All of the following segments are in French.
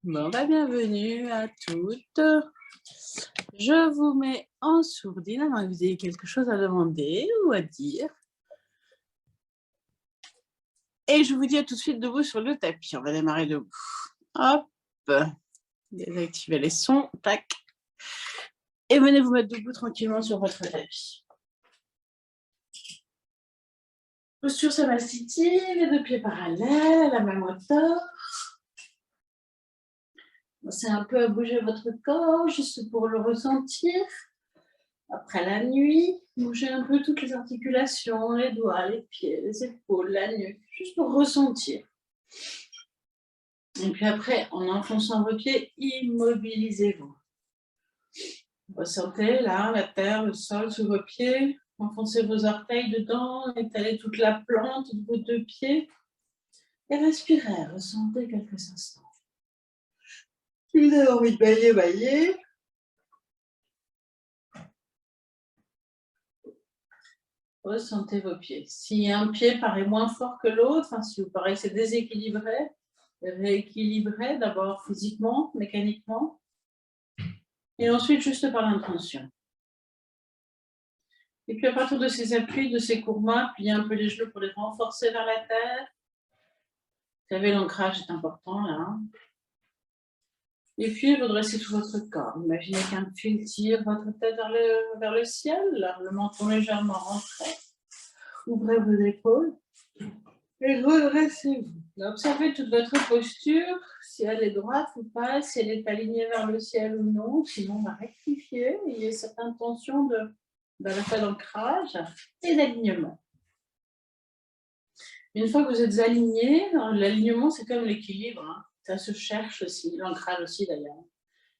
Bon, bienvenue à toutes. Je vous mets en sourdine avant que vous ayez quelque chose à demander ou à dire. Et je vous dis à tout de suite debout sur le tapis. On va démarrer debout. Hop. Désactivez les sons. Tac. Et venez vous mettre debout tranquillement sur votre tapis. Posture samasthiti, les deux pieds parallèles, à la même hauteur. Pensez un peu à bouger votre corps, juste pour le ressentir. Après la nuit, bougez un peu toutes les articulations, les doigts, les pieds, les épaules, la nuque, juste pour ressentir. Et puis après, en enfonçant vos pieds, immobilisez-vous. Ressentez là, la terre, le sol sous vos pieds. Enfoncez vos orteils dedans, étalez toute la plante de vos deux pieds. Et respirez, ressentez quelques instants. Si vous avez envie de bailler, baillez. Ressentez vos pieds. Si un pied paraît moins fort que l'autre, si vous paraissez déséquilibré, rééquilibrez d'abord physiquement, mécaniquement, et ensuite juste par l'intention. Et puis à partir de ces appuis, de ces courbements, pliez un peu les genoux pour les renforcer vers la terre. Vous savez, l'ancrage est important là. Et puis redressez tout votre corps. Imaginez qu'un fil tire votre tête vers le ciel, le menton légèrement rentré. Ouvrez vos épaules et redressez-vous. Observez toute votre posture, si elle est droite ou pas, si elle est alignée vers le ciel ou non. Sinon, on va rectifier. Il y a cette intention d'ancrage et d'alignement. Une fois que vous êtes aligné, l'alignement, c'est comme l'équilibre. Ça se cherche aussi, l'ancrage aussi d'ailleurs.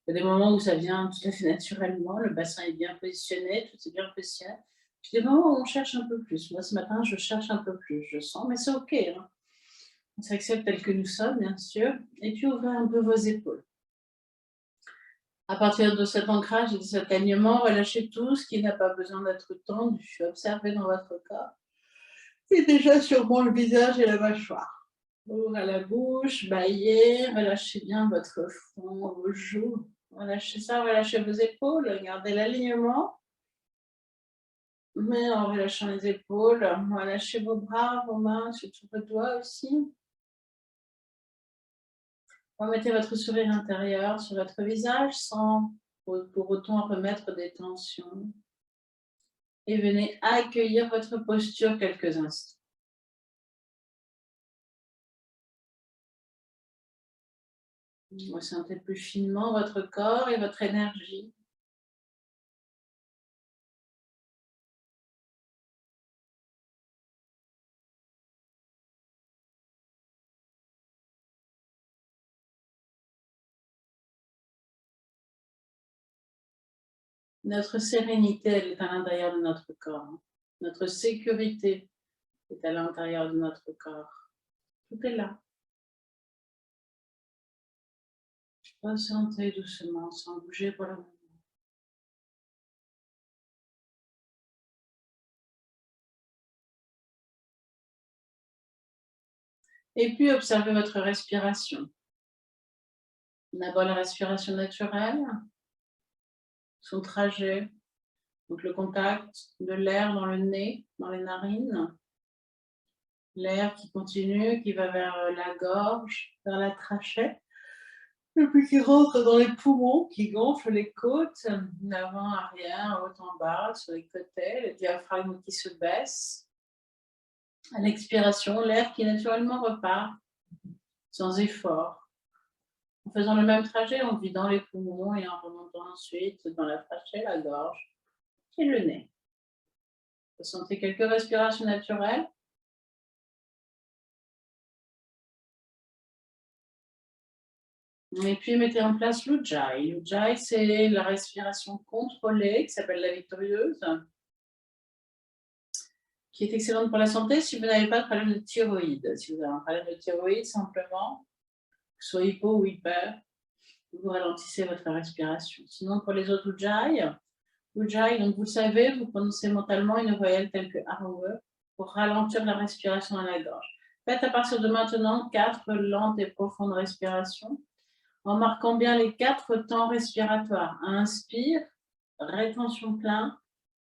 Il y a des moments où ça vient tout à fait naturellement, le bassin est bien positionné, tout est bien positionné. Puis des moments où on cherche un peu plus. Moi, ce matin, je cherche un peu plus, je sens, mais c'est OK. On s'accepte tel que nous sommes, bien sûr. Et puis, ouvrez un peu vos épaules. À partir de cet ancrage et de cet alignement, relâchez tout ce qui n'a pas besoin d'être tendu. Observez dans votre corps. Et déjà sûrement le visage et la mâchoire. Ouvrez la bouche, baillez, relâchez bien votre front, vos joues. Relâchez ça, relâchez vos épaules, gardez l'alignement. Mais en relâchant les épaules, relâchez vos bras, vos mains, surtout vos doigts aussi. Remettez votre sourire intérieur sur votre visage sans pour autant remettre des tensions. Et venez accueillir votre posture quelques instants. Ressentez plus finement votre corps et votre énergie. Notre sérénité, elle est à l'intérieur de notre corps. Notre sécurité est à l'intérieur de notre corps. Tout est là. Ressentez doucement, sans bouger pour le moment. Et puis, observez votre respiration. D'abord, la respiration naturelle, son trajet, donc le contact de l'air dans le nez, dans les narines. L'air qui continue, qui va vers la gorge, vers la trachée. Et puis qui rentre dans les poumons, qui gonfle les côtes, avant, arrière, haut, en bas, sur les côtés, le diaphragme qui se baisse. À l'expiration, l'air qui naturellement repart, sans effort. En faisant le même trajet, en vidant les poumons et en remontant ensuite dans la trachée, la gorge et le nez. Vous sentez quelques respirations naturelles. Et puis, mettez en place l'Ujjayi. L'Ujjayi, c'est la respiration contrôlée, qui s'appelle la victorieuse, qui est excellente pour la santé si vous n'avez pas de problème de thyroïde. Si vous avez un problème de thyroïde, simplement, que ce soit hypo ou hyper, vous ralentissez votre respiration. Sinon, pour les autres Ujjayi, donc vous le savez, vous prononcez mentalement une voyelle telle que Aruwe pour ralentir la respiration à la gorge. Faites à partir de maintenant 4 lentes et profondes respirations. en marquant bien les 4 temps respiratoires. Inspire, rétention plein,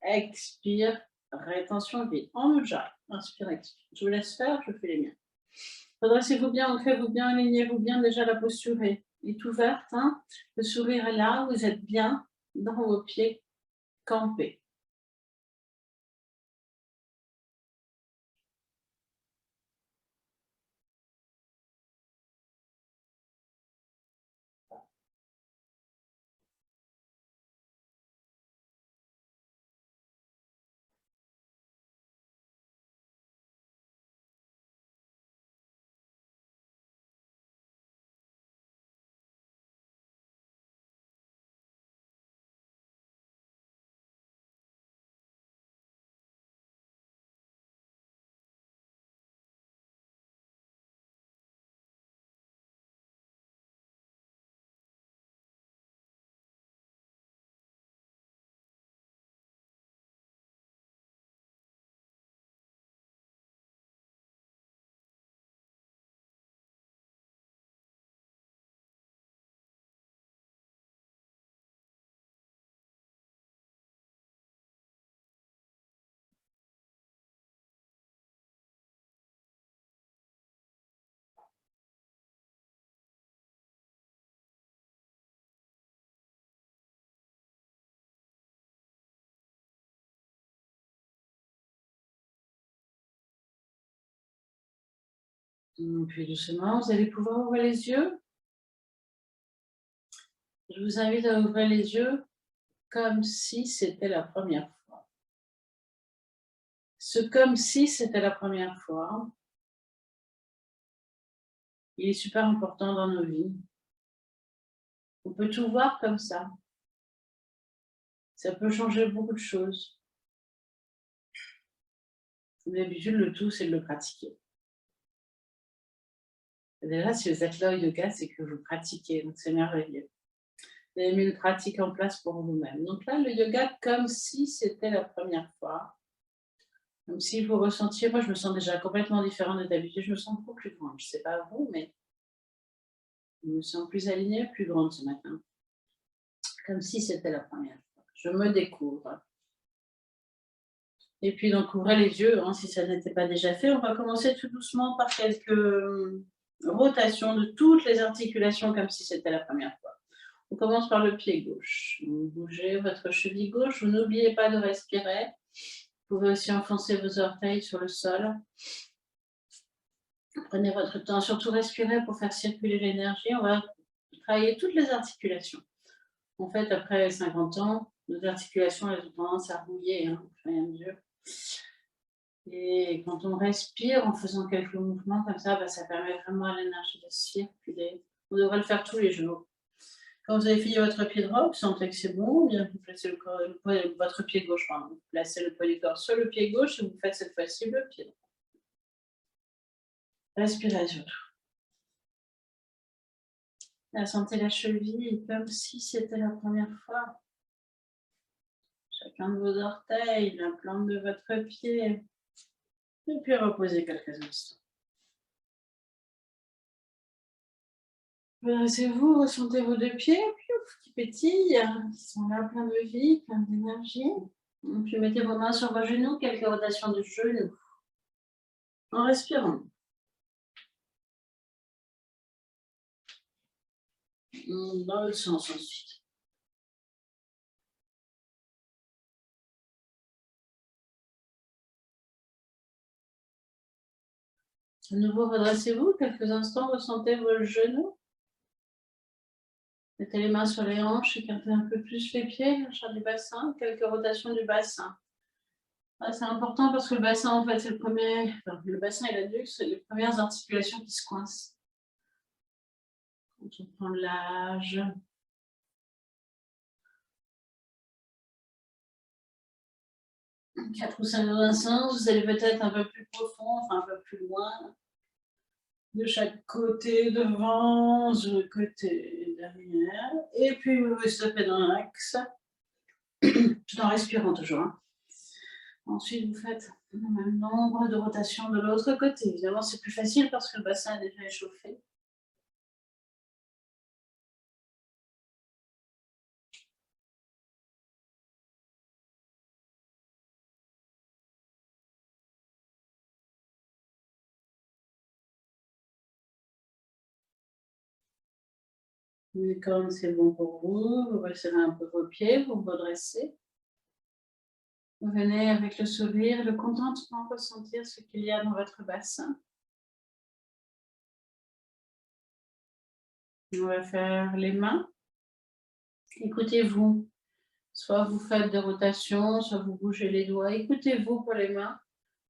expire, rétention vide. En ujjayi, inspire, expire. Je vous laisse faire, je fais les miens. Redressez-vous bien, ancrez-vous bien, alignez-vous bien. Déjà, la posture est ouverte. Hein. Le sourire est là, vous êtes bien dans vos pieds campés. Puis doucement, vous allez pouvoir ouvrir les yeux. Je vous invite à ouvrir les yeux comme si c'était la première fois. Ce comme si c'était la première fois, il est super important dans nos vies. On peut tout voir comme ça. Ça peut changer beaucoup de choses. D'habitude, le tout, c'est de le pratiquer. Déjà, si vous êtes là au yoga, c'est que vous pratiquez, donc c'est merveilleux. Vous avez mis une pratique en place pour vous-même. Donc là, le yoga comme si c'était la première fois. Comme si vous ressentiez, moi je me sens déjà complètement différente de d'habitude, je me sens beaucoup plus grande. Je ne sais pas vous, mais je me sens plus alignée, plus grande ce matin. Comme si c'était la première fois. Je me découvre. Et puis donc ouvrez les yeux, hein, si ça n'était pas déjà fait. On va commencer tout doucement par quelques rotations de toutes les articulations comme si c'était la première fois. On commence par le pied gauche. Vous bougez votre cheville gauche, vous n'oubliez pas de respirer. Vous pouvez aussi enfoncer vos orteils sur le sol. Prenez votre temps, surtout respirez pour faire circuler l'énergie. On va travailler toutes les articulations. En fait, après 50 ans, nos articulations elles ont tendance à rouiller au fur et à mesure. Et quand on respire en faisant quelques mouvements comme ça, ça permet vraiment à l'énergie de circuler. On devrait le faire tous les jours. Quand vous avez fini votre pied droit, vous sentez que c'est bon, bien vous placez votre pied gauche, pardon. Vous placez le poids du corps sur le pied gauche et vous faites cette fois-ci le pied droit. Respirez surtout. Là, sentez la cheville comme si c'était la première fois. Chacun de vos orteils, la plante de votre pied. Et puis reposez quelques instants. Redressez-vous, ressentez vos deux pieds qui pétillent, qui sont là plein de vie, plein d'énergie. Et puis mettez vos mains sur vos genoux, quelques rotations de genoux. En respirant. Dans l'autre sens ensuite. De nouveau, redressez-vous, quelques instants, ressentez vos genoux. Mettez les mains sur les hanches, écartez un peu plus les pieds, l'achat du bassin, quelques rotations du bassin. C'est important parce que le bassin, en fait, c'est le premier. Enfin, le bassin et l'adducte, c'est les premières articulations qui se coincent. Quand on prend l'âge. Quatre ou 5 instants, vous allez peut-être un peu plus profond, enfin un peu plus loin. De chaque côté, devant, sur le côté derrière. Et puis vous vous stoppez dans l'axe. Tout en respirant toujours. Hein. Ensuite, vous faites le même nombre de rotations de l'autre côté. Évidemment, c'est plus facile parce que le bassin est déjà échauffé. Mais comme c'est bon pour vous, vous resserrez un peu vos pieds, vous vous redressez. Vous venez avec le sourire, le contentement, ressentir ce qu'il y a dans votre bassin. On va faire les mains. Écoutez-vous. Soit vous faites des rotations, soit vous bougez les doigts. Écoutez-vous pour les mains.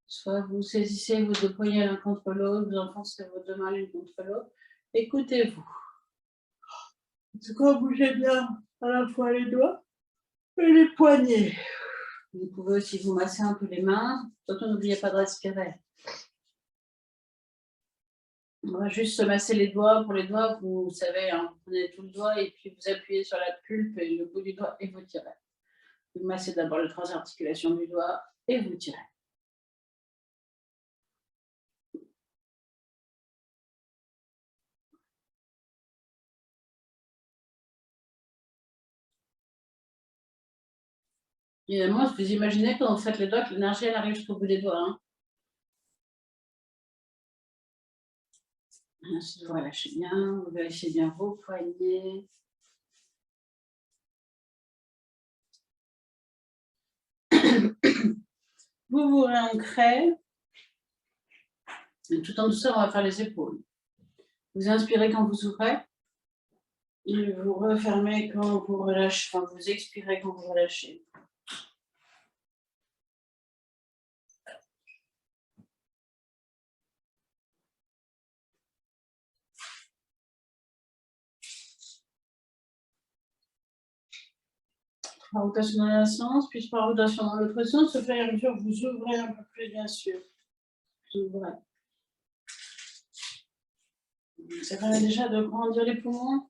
Soit vous saisissez vos deux poignets l'un contre l'autre, vous enfoncez vos deux mains l'une contre l'autre. Écoutez-vous. En tout cas, bougez bien à la fois les doigts et les poignets. Vous pouvez aussi vous masser un peu les mains. Surtout, n'oubliez pas de respirer. On va juste se masser les doigts. Pour les doigts, vous savez, hein, vous prenez tout le doigt et puis vous appuyez sur la pulpe et le bout du doigt et vous tirez. Vous massez d'abord les trois articulations du doigt et vous tirez. Évidemment, vous imaginez quand vous faites les doigts que l'énergie elle arrive jusqu'au bout des doigts. Hein. Ensuite, vous relâchez bien, vous vérifiez bien vos poignets. Vous vous réancrez. Et tout en douceur, on va faire les épaules. Vous inspirez quand vous ouvrez. Et vous refermez quand vous relâchez. Enfin, vous expirez quand vous relâchez. Par rotation dans un sens, puis par rotation dans l'autre sens, au fur et à mesure, vous ouvrez un peu plus, bien sûr. Vous ouvrez. Ça permet déjà de grandir les poumons.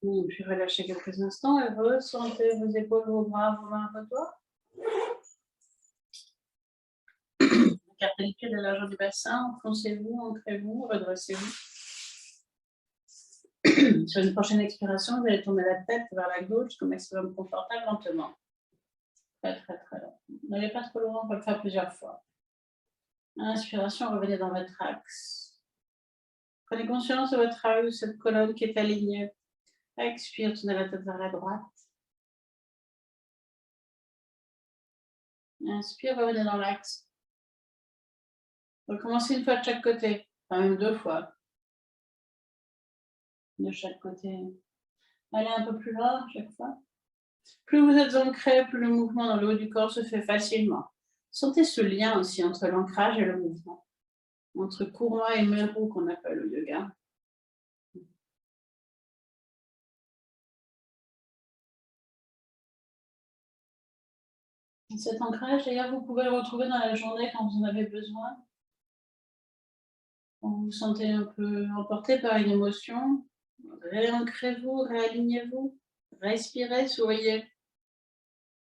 Et puis relâchez quelques instants et ressentez vos épaules, vos bras, vos mains, vos doigts. Écartez les pieds de la largeur du bassin, enfoncez-vous, ancrez-vous, redressez-vous. Sur une prochaine expiration, vous allez tourner la tête vers la gauche comme maximum confortable lentement. Très très très lent. N'allez pas trop loin, on peut le faire plusieurs fois. Inspiration, revenez dans votre axe. Prenez conscience de votre axe, cette colonne qui est alignée. Expire, tournez la tête vers la droite. Inspire, revenez dans l'axe. Recommencez une fois de chaque côté, enfin même deux fois. De chaque côté. Allez un peu plus loin chaque fois. Plus vous êtes ancré, plus le mouvement dans le haut du corps se fait facilement. Sentez ce lien aussi entre l'ancrage et le mouvement. Entre Kurma et Meru qu'on appelle au yoga. Cet ancrage, d'ailleurs, vous pouvez le retrouver dans la journée quand vous en avez besoin. Quand vous vous sentez un peu emporté par une émotion, réancrez-vous, réalignez-vous, respirez, souriez.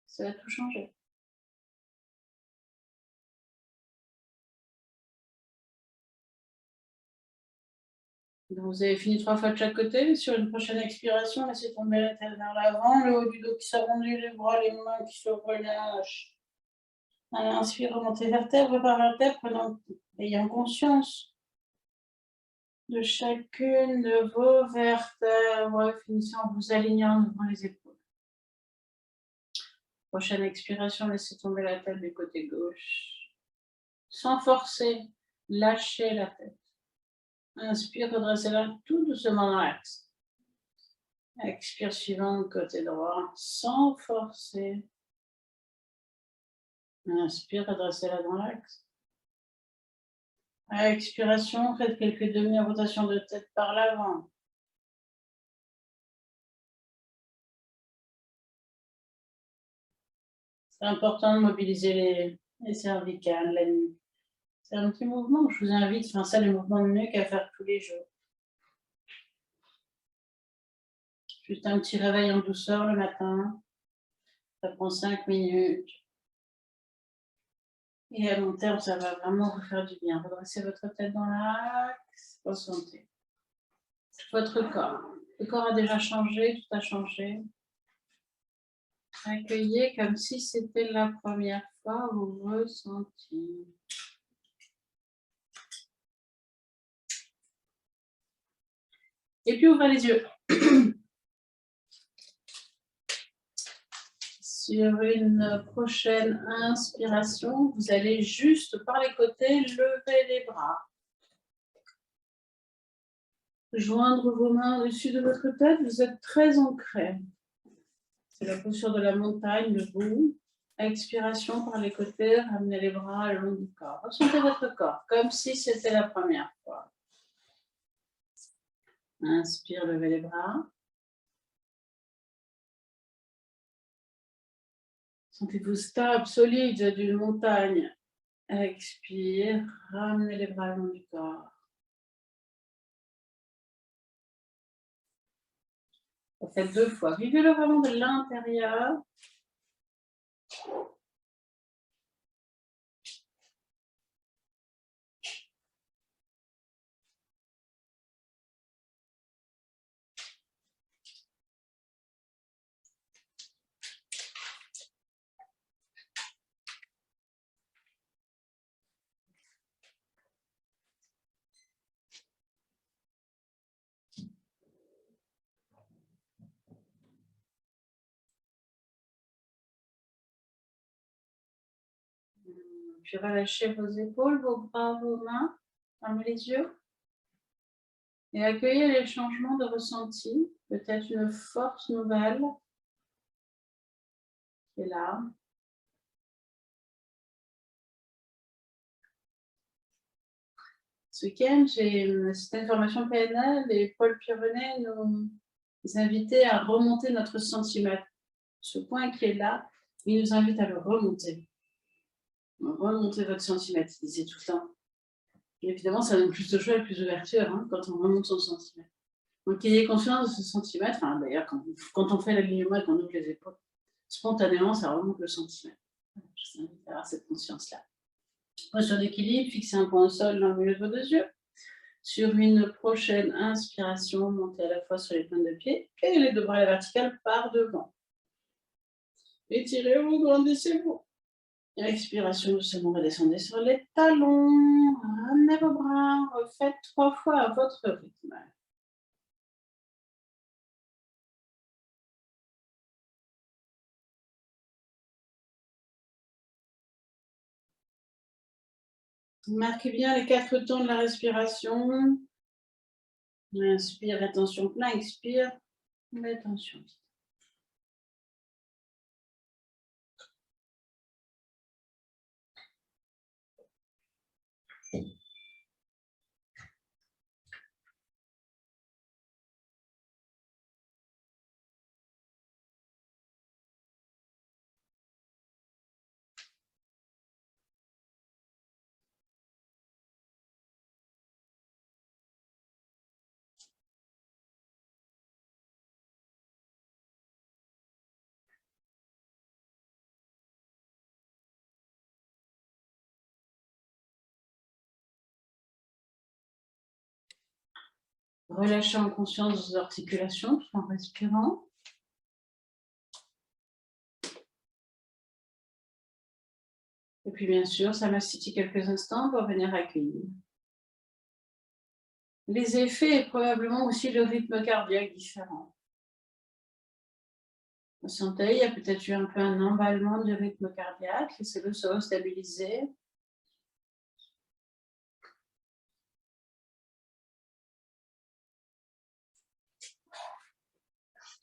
Ça va tout changer. Donc vous avez fini 3 fois de chaque côté. Sur une prochaine expiration, laissez tomber la tête vers l'avant, le haut du dos qui s'arrondit, les bras, les mains qui se relâchent. À l'inspire, remontez vertèbre par vertèbre, ayant conscience de chacune de vos vertèbres, finissant en vous alignant devant les épaules. Prochaine expiration, laissez tomber la tête du côté gauche. Sans forcer, lâchez la tête. Inspire, redressez-la tout doucement dans l'axe. Expire suivant, côté droit, sans forcer. Inspire, redressez-la dans l'axe. À expiration, faites quelques demi-rotations de tête par l'avant. C'est important de mobiliser les cervicales, la nuque. C'est un petit mouvement que je vous invite, enfin ça, les mouvements de nuque à faire tous les jours. Juste un petit réveil en douceur le matin. Ça prend 5 minutes. Et à long terme, ça va vraiment vous faire du bien. Redressez votre tête dans l'axe, ressentez. Votre corps. Le corps a déjà changé, tout a changé. Accueillez comme si c'était la première fois, vous ressentiez. Et puis ouvrez les yeux. Sur une prochaine inspiration, vous allez juste par les côtés lever les bras. Joindre vos mains au-dessus de votre tête, vous êtes très ancré. C'est la posture de la montagne, debout. Expiration par les côtés, ramenez les bras le long du corps. Ressentez votre corps, comme si c'était la première fois. Inspire, levez les bras. Sentez-vous stable, solide d'une montagne. Expire, ramenez les bras le long du corps. Faites 2 fois. Vivez-le vraiment de l'intérieur. Puis relâchez vos épaules, vos bras, vos mains. Fermez les yeux. Et accueillez les changements de ressenti. Peut-être une force nouvelle qui est là. Ce week-end, c'était une formation PNL et Paul Pironnet nous invitait à remonter notre centimètre. Ce point qui est là, il nous invite à le remonter. Remontez votre centimètre, il disait tout le temps. Et évidemment, ça donne plus de choix et plus d'ouverture hein, quand on remonte son centimètre. Donc, ayez conscience de ce centimètre. Enfin, d'ailleurs, quand on fait l'alignement et qu'on ouvre les épaules, spontanément, ça remonte le centimètre. Je vous invite à avoir cette conscience-là. Posture d'équilibre, fixez un point au sol dans le milieu de vos 2 yeux. Sur une prochaine inspiration, montez à la fois sur les pointes de pied et les 2 bras à la verticale par devant. Étirez-vous, grandissez-vous. Expiration, doucement, redescendez sur les talons. Ramenez vos bras. Refaites 3 fois à votre rythme. Marquez bien les 4 temps de la respiration. Inspire, rétention plein, expire, rétention. Relâchez en conscience vos articulations tout en respirant. Et puis bien sûr, ça m'assitue quelques instants pour venir accueillir les effets et probablement aussi le rythme cardiaque différent. Vous sentez, il y a peut-être eu un peu un emballement du rythme cardiaque, laissez-le se restabiliser.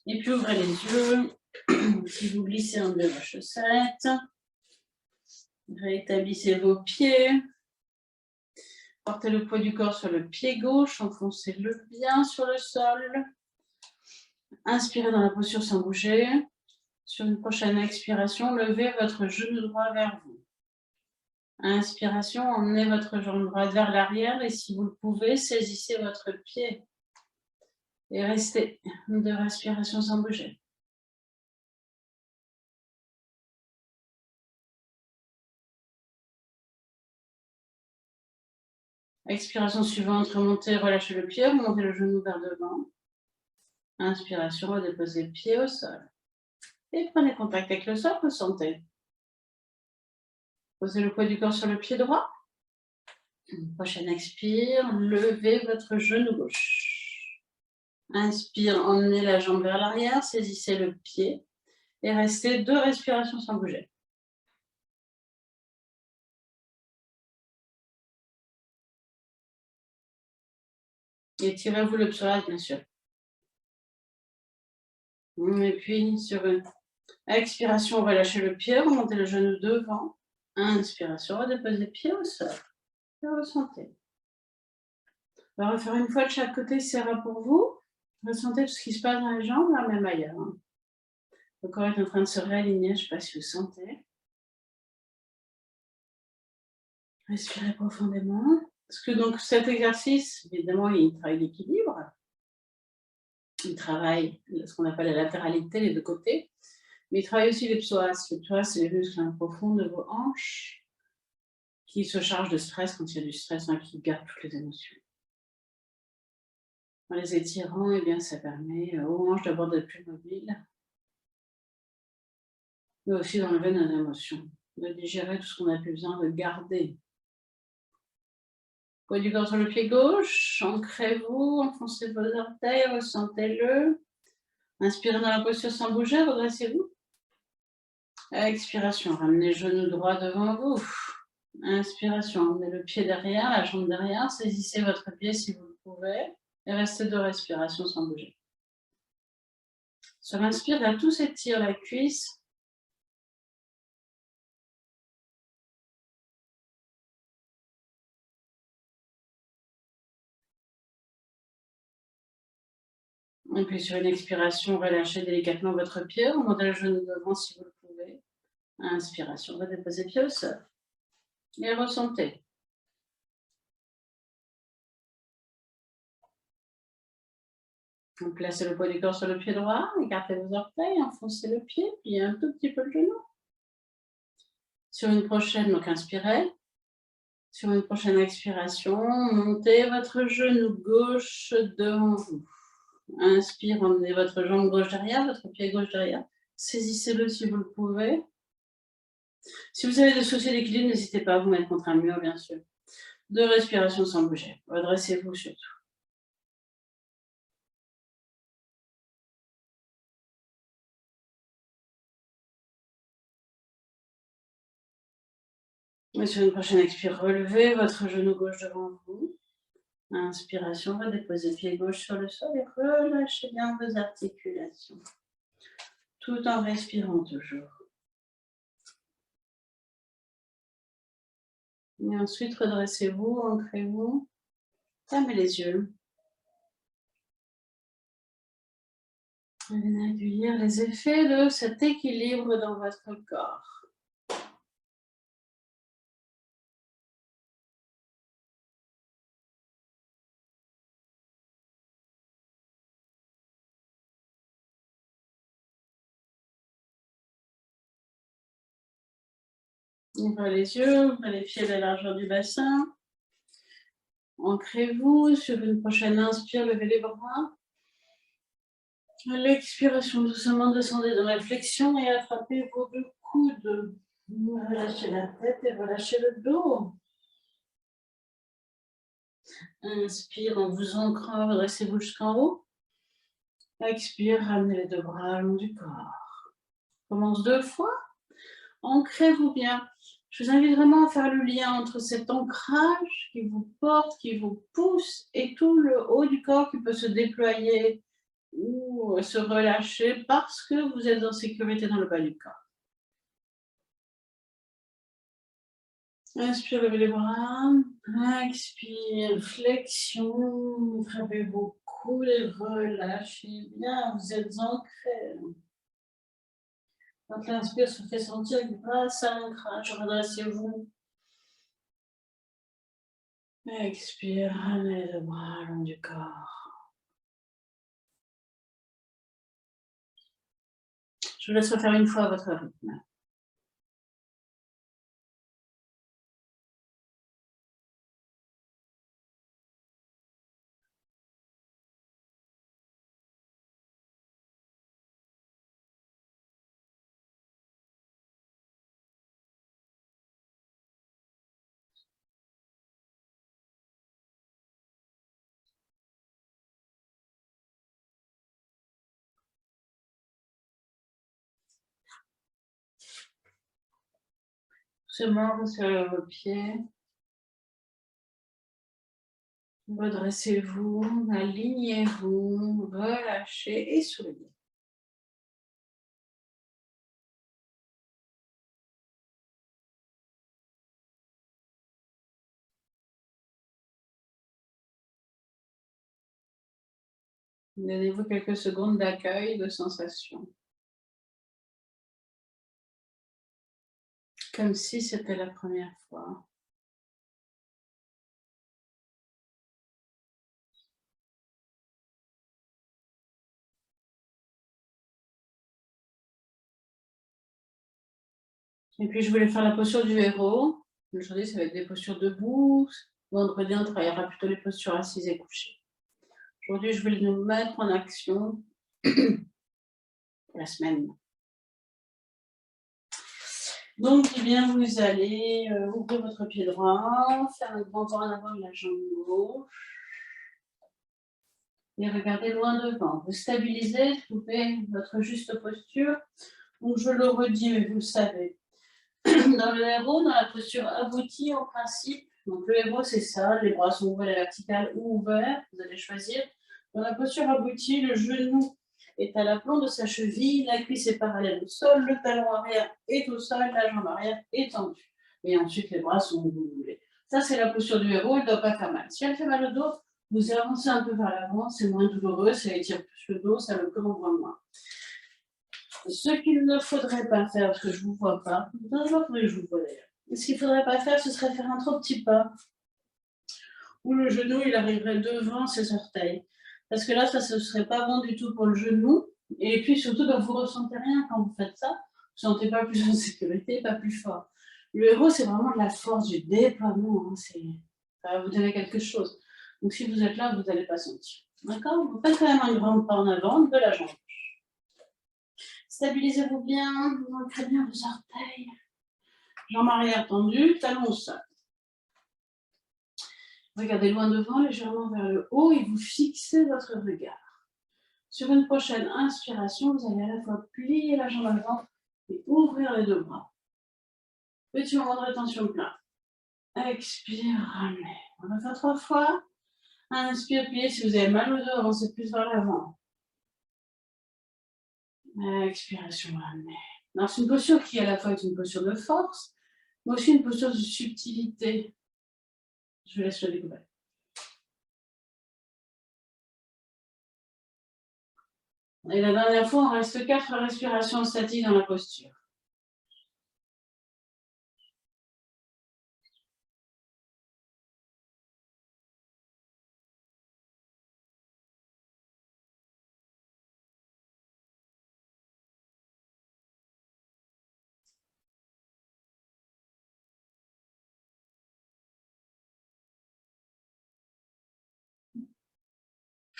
Et puis ouvrez les yeux, si vous glissez en de vos chaussettes, rétablissez vos pieds, portez le poids du corps sur le pied gauche, enfoncez-le bien sur le sol. Inspirez dans la posture sans bouger. Sur une prochaine expiration, levez votre genou droit vers vous. Inspiration, emmenez votre jambe droite vers l'arrière et si vous le pouvez, saisissez votre pied. Et restez de respiration sans bouger. Expiration suivante, remontez, relâchez le pied, remontez le genou vers devant. Inspiration, redéposez le pied au sol. Et prenez contact avec le sol, ressentez. Posez le poids du corps sur le pied droit. Prochaine expire, levez votre genou gauche. Inspire, emmenez la jambe vers l'arrière, saisissez le pied et restez 2 respirations sans bouger. Étirez-vous le psoas, bien sûr. Et puis, sur une expiration, relâchez le pied, remontez le genou devant. Inspiration, redéposez le pied au sol. Et ressentez. On va refaire une fois de chaque côté, si ça va pour vous. Ressentez tout ce qui se passe dans les jambes, là, même ailleurs. Le corps est en train de se réaligner, je ne sais pas si vous sentez. Respirez profondément. Parce que donc cet exercice, évidemment, il travaille l'équilibre. Il travaille ce qu'on appelle la latéralité, les deux côtés. Mais il travaille aussi les psoas. Les psoas, c'est les muscles profonds de vos hanches qui se chargent de stress quand il y a du stress, qui garde toutes les émotions. En les étirant, eh bien, ça permet aux hanches d'abord d'être plus mobiles, mais aussi d'enlever nos émotions, de digérer tout ce qu'on a plus besoin de garder. Poids du corps sur le pied gauche, ancrez-vous, enfoncez vos orteils, ressentez-le. Inspirez dans la posture sans bouger, redressez-vous. Expiration, ramenez le genou droit devant vous. Inspiration, emmenez le pied derrière, la jambe derrière, saisissez votre pied si vous le pouvez et restez 2 respirations sans bouger. Sur l'inspire, là, tout s'étire, la cuisse. Et puis sur une expiration, relâchez délicatement votre pied, remontez le genou devant si vous le pouvez. Inspiration, redéposez le pied au sol. Et ressentez. Donc placez le poids du corps sur le pied droit, écartez vos orteils, enfoncez le pied, puis un tout petit peu le genou. Sur une prochaine, donc inspirez. Sur une prochaine expiration, montez votre genou gauche devant vous. Inspire, emmenez votre jambe gauche derrière, votre pied gauche derrière. Saisissez-le si vous le pouvez. Si vous avez des soucis d'équilibre, n'hésitez pas à vous mettre contre un mur, bien sûr. 2 respirations sans bouger. Redressez-vous surtout. Et sur une prochaine expire, relevez votre genou gauche devant vous. Inspiration, redéposez le pied gauche sur le sol et relâchez bien vos articulations. Tout en respirant toujours. Et ensuite, redressez-vous, ancrez-vous, fermez les yeux. Et venez accueillir les effets de cet équilibre dans votre corps. Ouvrez les yeux, ouvrez les pieds à la largeur du bassin. Ancrez-vous. Sur une prochaine inspire, levez les bras. À l'expiration, doucement descendez dans la flexion et attrapez vos 2 coudes. Relâchez la tête et relâchez le dos. Inspire en vous ancrant, redressez-vous jusqu'en haut. Expire, ramenez les 2 bras le long du corps. Commence 2 fois. Ancrez-vous bien. Je vous invite vraiment à faire le lien entre cet ancrage qui vous porte, qui vous pousse, et tout le haut du corps qui peut se déployer ou se relâcher parce que vous êtes en sécurité dans le bas du corps. Inspire, levez les bras. Expire, flexion. Frappez vos coudes et relâchez bien. Vous êtes ancrés. Quand l'inspire se fait sentir grâce à l'ancrage, redressez-vous. Expire, ramenez les bras le long du corps. Je vous laisse refaire une fois à votre rythme. Doucement, resserrez vos pieds. Redressez-vous, alignez-vous, relâchez et souriez. Donnez-vous quelques secondes d'accueil, de sensation. Comme si c'était la première fois. Et puis, je voulais faire la posture du héros. Aujourd'hui, ça va être des postures debout. Vendredi, on travaillera plutôt les postures assises et couchées. Aujourd'hui, je voulais nous mettre en action pour la semaine. Donc, eh bien, vous allez ouvrir votre pied droit, faire un grand pas en avant de la jambe gauche et regarder loin devant. Vous stabilisez, trouvez votre juste posture. Donc, je le redis, mais vous le savez. Dans le héros, dans la posture aboutie en principe, donc le héros c'est ça, les bras sont ouverts à la verticale ou ouverts, vous allez choisir. Dans la posture aboutie, le genou est à l'aplomb de sa cheville, la cuisse est parallèle au sol, le talon arrière est au sol, la jambe arrière est tendue. Et ensuite les bras sont où vous voulez. Ça c'est la posture du héros, elle ne doit pas faire mal. Si elle fait mal au dos, vous avancez un peu vers l'avant, c'est moins douloureux, ça étire plus le dos, ça le cambre moins. Ce qu'il ne faudrait pas faire, parce que je ne vous vois pas, je vous vois d'ailleurs. Ce qu'il ne faudrait pas faire, ce serait faire un trop petit pas, où le genou il arriverait devant ses orteils. Parce que là, ça ne serait pas bon du tout pour le genou. Et puis surtout, vous ne ressentez rien quand vous faites ça. Vous ne sentez pas plus en sécurité, pas plus fort. Le héros, c'est vraiment de la force, du déploiement. Hein, ça va vous donner quelque chose. Donc si vous êtes là, vous n'allez pas sentir. D'accord? Vous faites quand même un grand pas en avant de la jambe. Stabilisez-vous bien, vous ancrez bien vos orteils. Jambe arrière tendue, talon au sol. Regardez loin devant, légèrement vers le haut et vous fixez votre regard. Sur une prochaine inspiration, vous allez à la fois plier la jambe avant et ouvrir les deux bras. Petit moment de rétention plein. Expire, ramenez. On va faire 3 fois. Inspire, pliez. Si vous avez mal au dos, avancez plus vers l'avant. Expiration, ramenez. Alors, c'est une posture qui à la fois est une posture de force, mais aussi une posture de subtilité. Je vous laisse le découvrir. Et la dernière fois, on reste 4 respirations statiques dans la posture.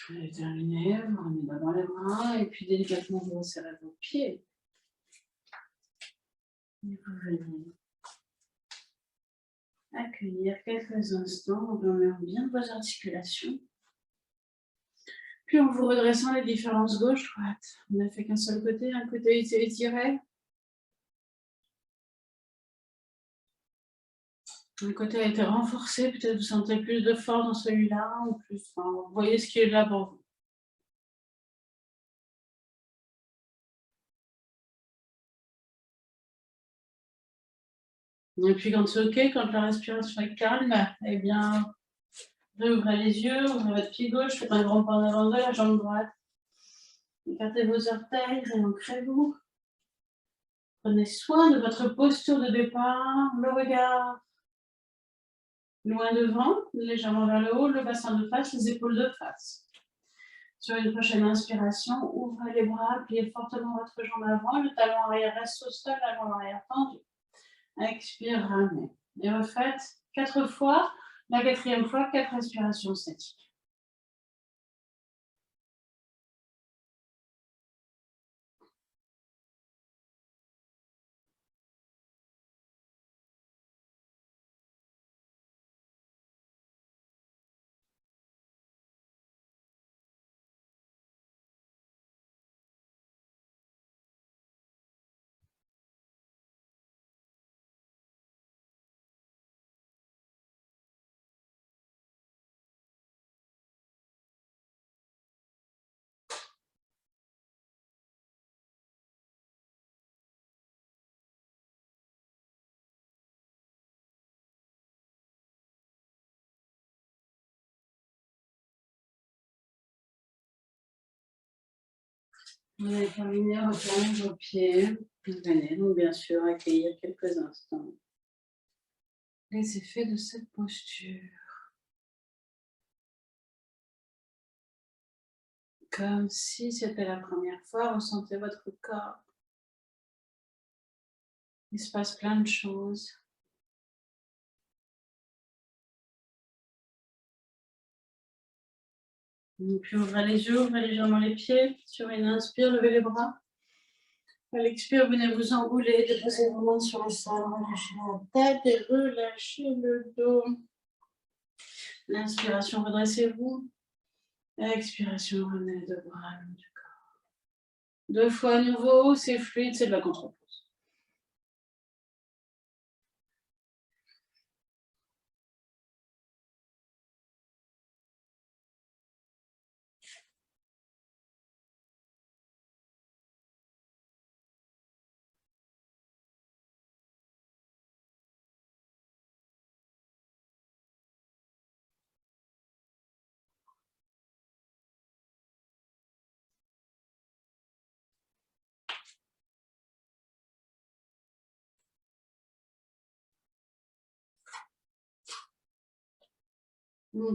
Vous avez terminé, vous remettez d'abord les bras et puis délicatement vous resserrez vos pieds. Et vous venez accueillir quelques instants en remuant bien vos articulations. Puis en vous redressant les différences gauche-droite. On n'a fait qu'un seul côté, un côté étiré. Un côté a été renforcé, peut-être vous sentez plus de force dans celui-là, ou plus, enfin, vous voyez ce qui est là pour vous. Et puis quand c'est OK, quand la respiration est calme, eh bien, réouvrez les yeux, ouvrez votre pied gauche, faites un grand pas en avant de la jambe droite. Écartez vos orteils, réancrez-vous. Prenez soin de votre posture de départ, le regard loin devant, légèrement vers le haut, le bassin de face, les épaules de face. Sur une prochaine inspiration, ouvrez les bras, pliez fortement votre jambe avant, le talon arrière reste au sol, la jambe arrière tendue. Expire, ramenez. Et refaites 4 fois, la 4e fois, 4 respirations statiques. Vous allez terminer, retourner vos pieds. Vous allez donc bien sûr accueillir quelques instants les effets de cette posture. Comme si c'était la première fois, ressentez votre corps. Il se passe plein de choses. Et puis ouvrez les yeux, ouvrez légèrement les pieds. Sur une inspire, levez les bras. À l'expire, venez vous enrouler, déposez vos mains sur le sol, relâchez la tête et relâchez le dos. L'inspiration, redressez-vous. Expiration, ramenez les deux bras le long du corps. 2 fois à nouveau, c'est fluide, c'est de la contre-pose.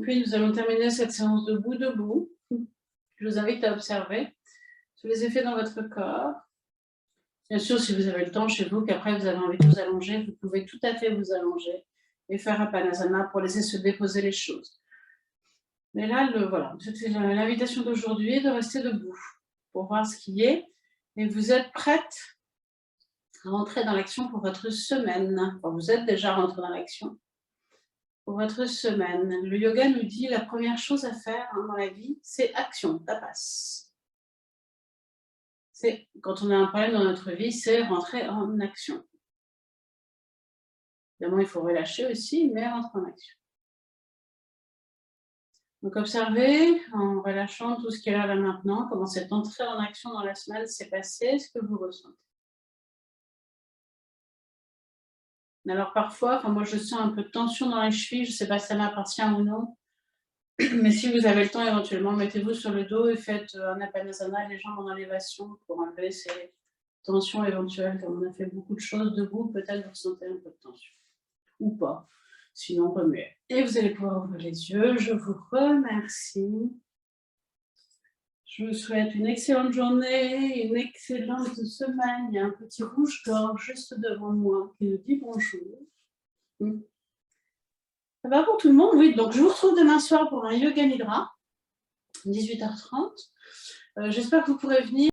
Puis nous allons terminer cette séance debout. Je vous invite à observer tous les effets dans votre corps. Bien sûr, si vous avez le temps chez vous, qu'après vous avez envie de vous allonger, vous pouvez tout à fait vous allonger et faire un Apanasana pour laisser se déposer les choses. Mais là, voilà, c'était l'invitation d'aujourd'hui de rester debout pour voir ce qui est. Et vous êtes prête à rentrer dans l'action pour votre semaine. Enfin, vous êtes déjà rentré dans l'action pour votre semaine. Le yoga nous dit la première chose à faire dans la vie, c'est action, tapas. Quand on a un problème dans notre vie, c'est rentrer en action. Évidemment, il faut relâcher aussi, mais rentrer en action. Donc, observez en relâchant tout ce qui est là maintenant, comment cette entrée en action dans la semaine s'est passée, ce que vous ressentez. Alors, parfois, moi, je sens un peu de tension dans les chevilles, je ne sais pas si ça m'appartient ou non, mais si vous avez le temps, éventuellement, mettez-vous sur le dos et faites un Apanasana, les jambes en élévation pour enlever ces tensions éventuelles. Comme on a fait beaucoup de choses debout, peut-être vous ressentez un peu de tension. Ou pas. Sinon, remuez. Et vous allez pouvoir ouvrir les yeux. Je vous remercie. Je vous souhaite une excellente journée, une excellente semaine. Il y a un petit rouge-gorge juste devant moi qui nous dit bonjour. Ça va pour tout le monde? Oui, donc je vous retrouve demain soir pour un Yoga Nidra, 18h30. J'espère que vous pourrez venir.